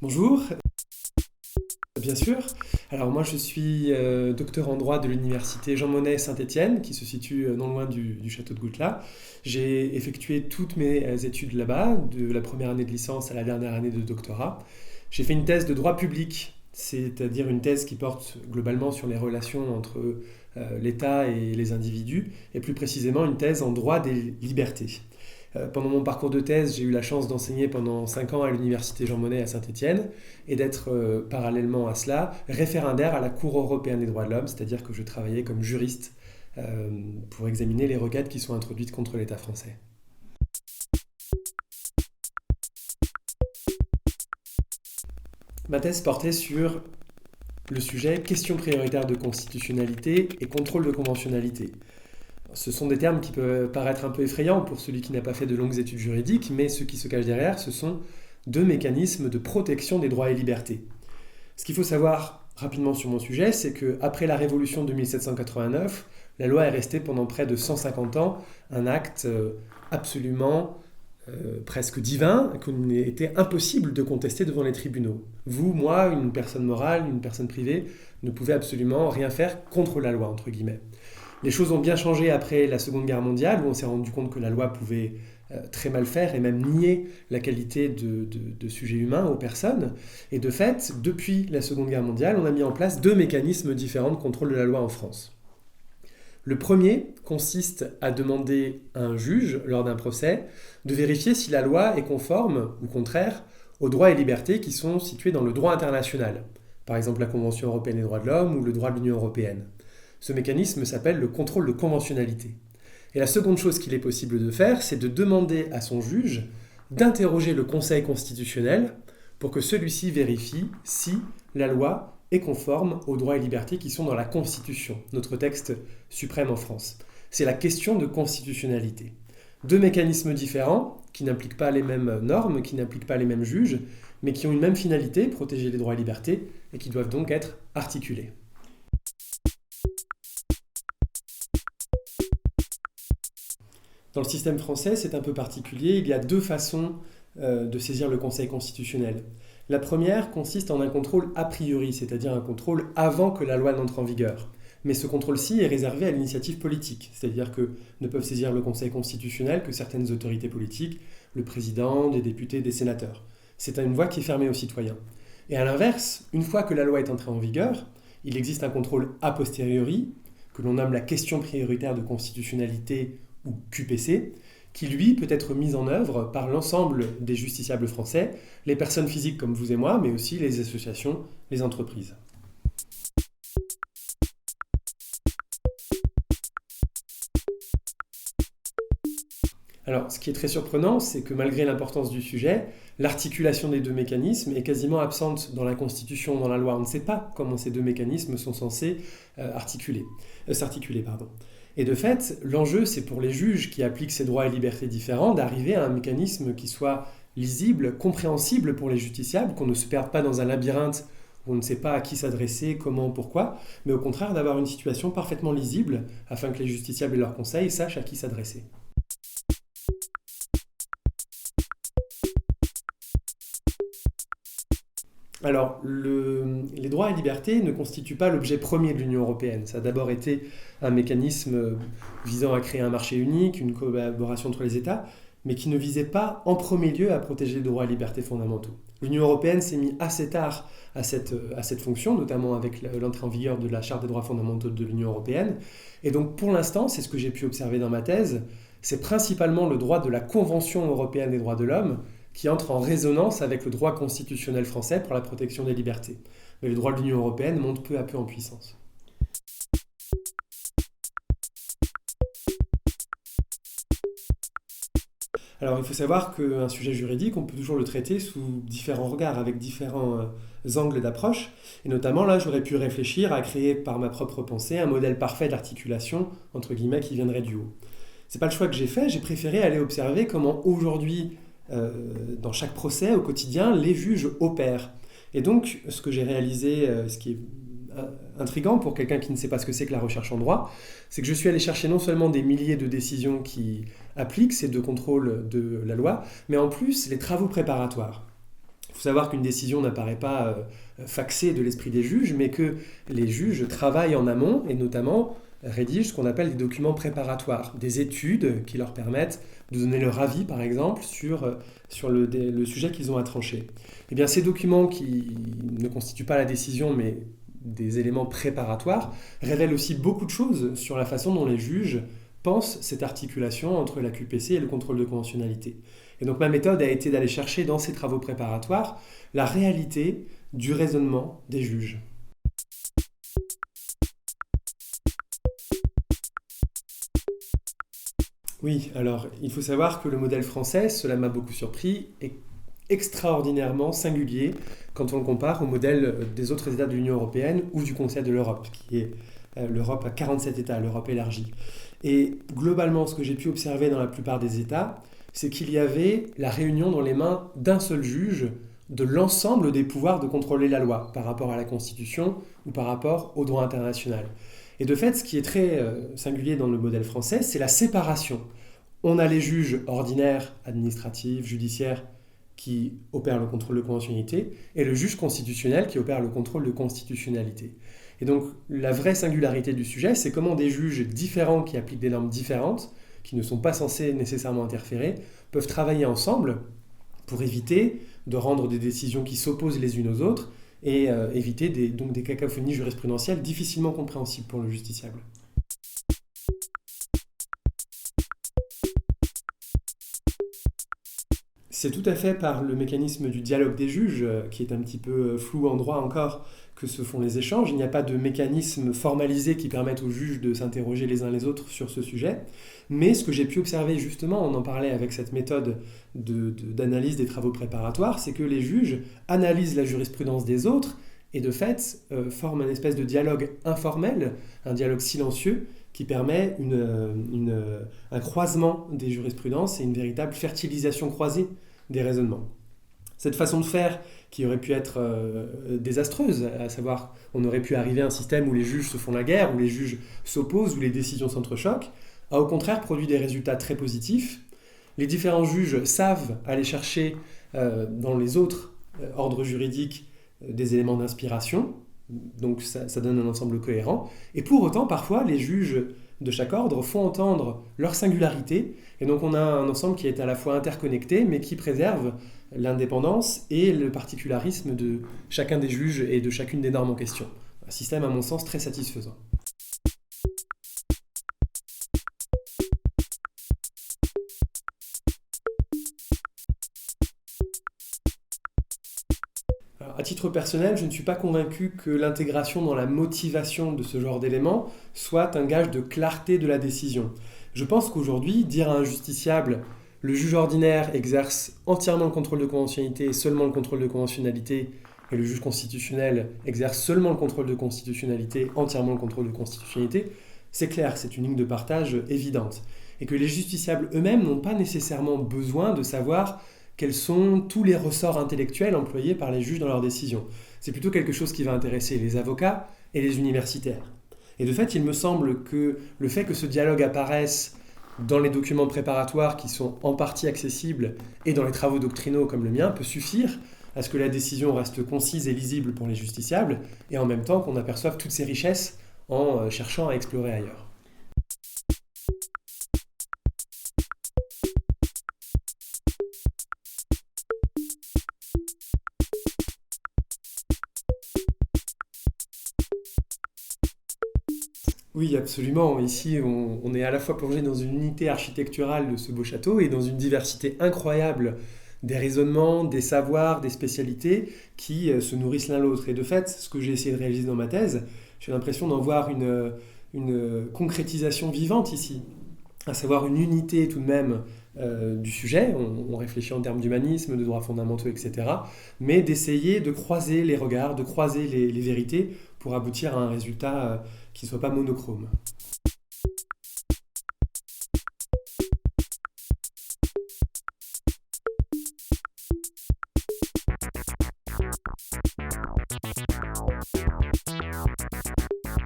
Bonjour, bien sûr. Alors moi je suis docteur en droit de l'université Jean Monnet Saint-Étienne qui se situe non loin du château de Goutelat. J'ai effectué toutes mes études là-bas, de la première année de licence à la dernière année de doctorat. J'ai fait une thèse de droit public, c'est-à-dire une thèse qui porte globalement sur les relations entre l'État et les individus, et plus précisément une thèse en droit des libertés. Pendant mon parcours de thèse, j'ai eu la chance d'enseigner pendant 5 ans à l'université Jean Monnet à Saint-Étienne et d'être parallèlement à cela référendaire à la Cour européenne des droits de l'homme, c'est-à-dire que je travaillais comme juriste pour examiner les requêtes qui sont introduites contre l'État français. Ma thèse portait sur le sujet question prioritaire de constitutionnalité et contrôle de conventionnalité. Ce sont des termes qui peuvent paraître un peu effrayants pour celui qui n'a pas fait de longues études juridiques, mais ce qui se cache derrière, ce sont deux mécanismes de protection des droits et libertés. Ce qu'il faut savoir rapidement sur mon sujet, c'est qu'après la Révolution de 1789, la loi est restée pendant près de 150 ans un acte absolument presque divin, qu'il était impossible de contester devant les tribunaux. Vous, moi, une personne morale, une personne privée, ne pouvez absolument rien faire contre la loi, entre guillemets. Les choses ont bien changé après la Seconde Guerre mondiale, où on s'est rendu compte que la loi pouvait très mal faire et même nier la qualité de sujets humains aux personnes. Et de fait, depuis la Seconde Guerre mondiale, on a mis en place deux mécanismes différents de contrôle de la loi en France. Le premier consiste à demander à un juge, lors d'un procès, de vérifier si la loi est conforme ou contraire aux droits et libertés qui sont situés dans le droit international, par exemple la Convention européenne des droits de l'homme ou le droit de l'Union européenne. Ce mécanisme s'appelle le contrôle de conventionnalité. Et la seconde chose qu'il est possible de faire, c'est de demander à son juge d'interroger le Conseil constitutionnel pour que celui-ci vérifie si la loi est conforme aux droits et libertés qui sont dans la Constitution, notre texte suprême en France. C'est la question de constitutionnalité. Deux mécanismes différents qui n'impliquent pas les mêmes normes, qui n'impliquent pas les mêmes juges, mais qui ont une même finalité, protéger les droits et libertés, et qui doivent donc être articulés. Dans le système français, c'est un peu particulier. Il y a deux façons de saisir le Conseil constitutionnel. La première consiste en un contrôle a priori, c'est-à-dire un contrôle avant que la loi n'entre en vigueur. Mais ce contrôle-ci est réservé à l'initiative politique, c'est-à-dire que ne peuvent saisir le Conseil constitutionnel que certaines autorités politiques, le président, des députés, des sénateurs. C'est une voie qui est fermée aux citoyens. Et à l'inverse, une fois que la loi est entrée en vigueur, il existe un contrôle a posteriori, que l'on nomme la question prioritaire de constitutionnalité ou QPC, qui lui peut être mis en œuvre par l'ensemble des justiciables français, les personnes physiques comme vous et moi, mais aussi les associations, les entreprises. Alors, ce qui est très surprenant, c'est que malgré l'importance du sujet, l'articulation des deux mécanismes est quasiment absente dans la Constitution, dans la loi. On ne sait pas comment ces deux mécanismes sont censés s'articuler. Et de fait, l'enjeu, c'est pour les juges qui appliquent ces droits et libertés différents d'arriver à un mécanisme qui soit lisible, compréhensible pour les justiciables, qu'on ne se perde pas dans un labyrinthe où on ne sait pas à qui s'adresser, comment, pourquoi, mais au contraire d'avoir une situation parfaitement lisible afin que les justiciables et leurs conseils sachent à qui s'adresser. Alors, les droits et libertés ne constituent pas l'objet premier de l'Union européenne. Ça a d'abord été un mécanisme visant à créer un marché unique, une collaboration entre les États, mais qui ne visait pas en premier lieu à protéger les droits et libertés fondamentaux. L'Union européenne s'est mise assez tard à cette fonction, notamment avec l'entrée en vigueur de la Charte des droits fondamentaux de l'Union européenne. Et donc, pour l'instant, c'est ce que j'ai pu observer dans ma thèse, c'est principalement le droit de la Convention européenne des droits de l'homme qui entre en résonance avec le droit constitutionnel français pour la protection des libertés. Mais le droit de l'Union européenne monte peu à peu en puissance. Alors il faut savoir qu'un sujet juridique, on peut toujours le traiter sous différents regards, avec différents angles d'approche. Et notamment là, j'aurais pu réfléchir à créer par ma propre pensée un modèle parfait d'articulation, entre guillemets, qui viendrait du haut. C'est pas le choix que j'ai fait, j'ai préféré aller observer comment aujourd'hui, dans chaque procès au quotidien, les juges opèrent. Et donc, ce que j'ai réalisé, ce qui est intriguant pour quelqu'un qui ne sait pas ce que c'est que la recherche en droit, c'est que je suis allé chercher non seulement des milliers de décisions qui appliquent ces deux contrôles de la loi, mais en plus les travaux préparatoires. Il faut savoir qu'une décision n'apparaît pas faxée de l'esprit des juges, mais que les juges travaillent en amont et notamment rédigent ce qu'on appelle des documents préparatoires, des études qui leur permettent de donner leur avis, par exemple, sur le sujet qu'ils ont à trancher. Eh bien, ces documents qui ne constituent pas la décision, mais des éléments préparatoires, révèlent aussi beaucoup de choses sur la façon dont les juges pensent cette articulation entre la QPC et le contrôle de conventionnalité. Et donc ma méthode a été d'aller chercher dans ces travaux préparatoires la réalité du raisonnement des juges. Oui, alors il faut savoir que le modèle français, cela m'a beaucoup surpris, est extraordinairement singulier quand on le compare au modèle des autres États de l'Union européenne ou du Conseil de l'Europe, qui est l'Europe à 47 États, l'Europe élargie. Et globalement, ce que j'ai pu observer dans la plupart des États, c'est qu'il y avait la réunion dans les mains d'un seul juge de l'ensemble des pouvoirs de contrôler la loi par rapport à la Constitution ou par rapport au droit international. Et de fait, ce qui est très singulier dans le modèle français, c'est la séparation. On a les juges ordinaires, administratifs, judiciaires, qui opèrent le contrôle de conventionnalité, et le juge constitutionnel qui opère le contrôle de constitutionnalité. Et donc, la vraie singularité du sujet, c'est comment des juges différents qui appliquent des normes différentes, qui ne sont pas censés nécessairement interférer, peuvent travailler ensemble pour éviter de rendre des décisions qui s'opposent les unes aux autres et éviter donc des cacophonies jurisprudentielles difficilement compréhensibles pour le justiciable. C'est tout à fait par le mécanisme du dialogue des juges, qui est un petit peu flou en droit encore, que se font les échanges. Il n'y a pas de mécanisme formalisé qui permette aux juges de s'interroger les uns les autres sur ce sujet. Mais ce que j'ai pu observer justement, on en parlait avec cette méthode d'analyse des travaux préparatoires, c'est que les juges analysent la jurisprudence des autres et de fait forment une espèce de dialogue informel, un dialogue silencieux qui permet un croisement des jurisprudences et une véritable fertilisation croisée des raisonnements. Cette façon de faire, qui aurait pu être désastreuse, à savoir on aurait pu arriver à un système où les juges se font la guerre, où les juges s'opposent, où les décisions s'entrechoquent, a au contraire produit des résultats très positifs. Les différents juges savent aller chercher dans les autres ordres juridiques des éléments d'inspiration, donc ça donne un ensemble cohérent. Et pour autant, parfois, les juges de chaque ordre font entendre leur singularité, et donc on a un ensemble qui est à la fois interconnecté, mais qui préserve l'indépendance et le particularisme de chacun des juges et de chacune des normes en question. Un système, à mon sens, très satisfaisant. À titre personnel, je ne suis pas convaincu que l'intégration dans la motivation de ce genre d'éléments soit un gage de clarté de la décision. Je pense qu'aujourd'hui, dire à un justiciable « le juge ordinaire exerce entièrement le contrôle de conventionnalité et seulement le contrôle de conventionnalité, et le juge constitutionnel exerce seulement le contrôle de constitutionnalité, entièrement le contrôle de constitutionnalité », c'est clair, c'est une ligne de partage évidente. Et que les justiciables eux-mêmes n'ont pas nécessairement besoin de savoir quels sont tous les ressorts intellectuels employés par les juges dans leurs décisions. C'est plutôt quelque chose qui va intéresser les avocats et les universitaires. Et de fait, il me semble que le fait que ce dialogue apparaisse dans les documents préparatoires qui sont en partie accessibles et dans les travaux doctrinaux comme le mien peut suffire à ce que la décision reste concise et lisible pour les justiciables et en même temps qu'on aperçoive toutes ces richesses en cherchant à explorer ailleurs. Oui, absolument. Ici, on est à la fois plongé dans une unité architecturale de ce beau château et dans une diversité incroyable des raisonnements, des savoirs, des spécialités qui se nourrissent l'un l'autre. Et de fait, ce que j'ai essayé de réaliser dans ma thèse, j'ai l'impression d'en voir une concrétisation vivante ici, à savoir une unité tout de même du sujet. On réfléchit en termes d'humanisme, de droits fondamentaux, etc. Mais d'essayer de croiser les regards, de croiser les vérités pour aboutir à un résultat qui ne soit pas monochrome.